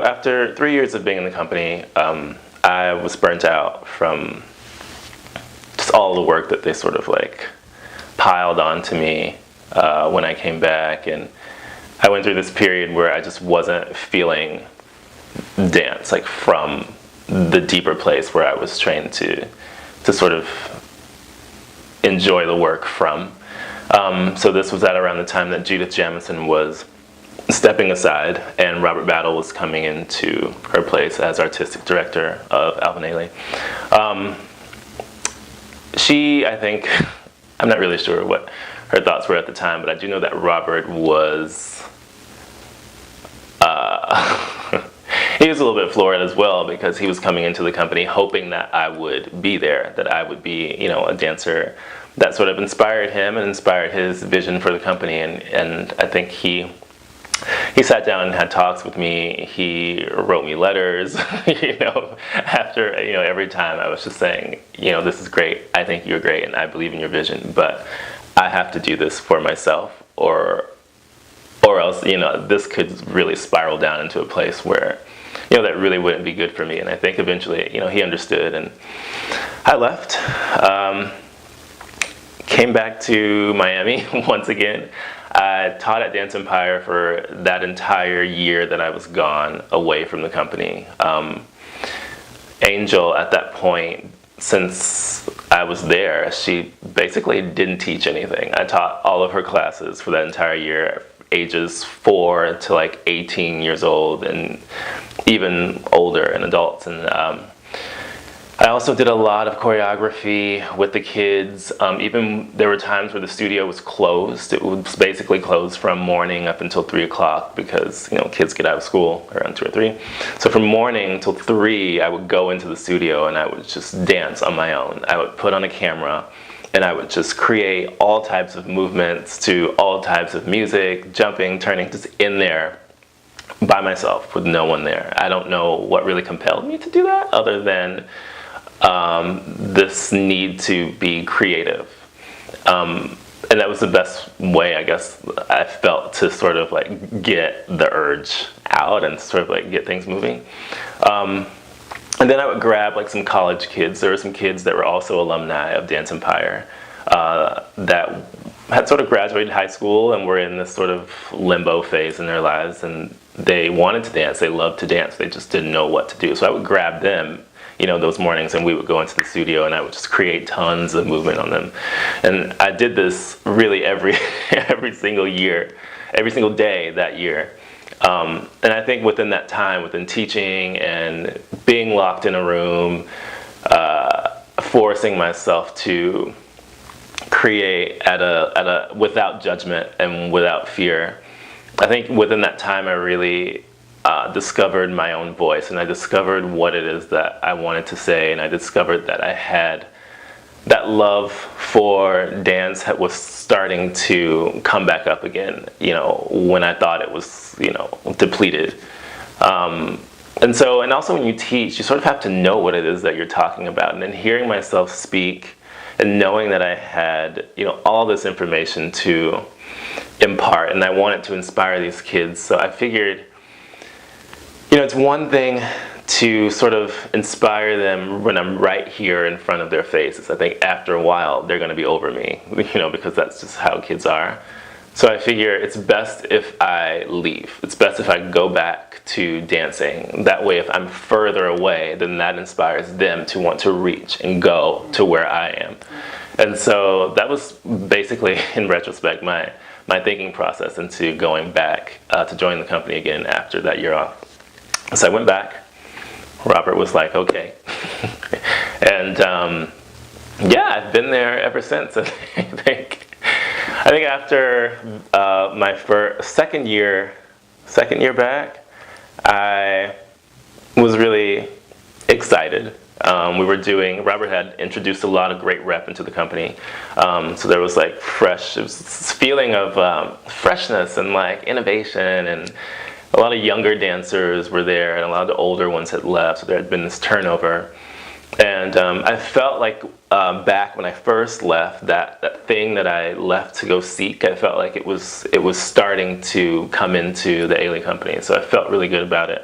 After 3 years of being in the company, I was burnt out from just all the work that they sort of like piled onto me when I came back, and I went through this period where I just wasn't feeling dance like from the deeper place where I was trained to sort of enjoy the work from. So this was at around the time that Judith Jamison was stepping aside and Robert Battle was coming into her place as artistic director of Alvin Ailey. She, I think, I'm not really sure what her thoughts were at the time, but I do know that Robert was, he was a little bit floored as well, because he was coming into the company hoping that I would be there, that I would be, you know, a dancer that sort of inspired him and inspired his vision for the company. And I think he sat down and had talks with me. He wrote me letters, you know, after, you know, every time I was just saying, you know, this is great, I think you're great, and I believe in your vision, but I have to do this for myself, or else, you know, this could really spiral down into a place where, you know, that really wouldn't be good for me. And I think eventually, you know, he understood, and I left. Came back to Miami once again. I taught at Dance Empire for that entire year that I was gone away from the company. Angel, at that point, since I was there, she basically didn't teach anything. I taught all of her classes for that entire year, ages 4 to like 18 years old, and even older, and adults. And I also did a lot of choreography with the kids. Even there were times where the studio was closed. It was basically closed from morning up until 3 o'clock, because, you know, kids get out of school around 2 or 3. So from morning till 3, I would go into the studio and I would just dance on my own. I would put on a camera and I would just create all types of movements to all types of music, jumping, turning, just in there by myself with no one there. I don't know what really compelled me to do that, other than this need to be creative. And that was the best way, I guess, I felt to sort of like get the urge out and sort of like get things moving. And then I would grab like some college kids. There were some kids that were also alumni of Dance Empire that had sort of graduated high school and were in this sort of limbo phase in their lives, and they wanted to dance, they loved to dance, they just didn't know what to do. So I would grab them, you know, those mornings, and we would go into the studio and I would just create tons of movement on them. And I did this really every single year, every single day that year. And I think within that time, within teaching and being locked in a room, forcing myself to create without judgment and without fear, I think within that time I really discovered my own voice, and I discovered what it is that I wanted to say, and I discovered that I had that love for dance that was starting to come back up again, you know, when I thought it was, you know, depleted. And also when you teach, you sort of have to know what it is that you're talking about. And then hearing myself speak and knowing that I had, you know, all this information to impart, and I wanted to inspire these kids. So I figured, you know, it's one thing to sort of inspire them when I'm right here in front of their faces. I think after a while they're going to be over me, you know, because that's just how kids are. So I figure it's best if I leave. It's best if I go back to dancing. That way, if I'm further away, then that inspires them to want to reach and go to where I am. And so that was basically, in retrospect, my thinking process into going back to join the company again after that year off. So I went back. Robert was like, okay. And yeah, I've been there ever since. I think after my second year back, I was really excited. Robert had introduced a lot of great rep into the company. So there was like it was this feeling of freshness and like innovation, and a lot of younger dancers were there, and a lot of the older ones had left, so there had been this turnover. And I felt like back when I first left, that thing that I left to go seek, I felt like it was starting to come into the Ailey company. So I felt really good about it.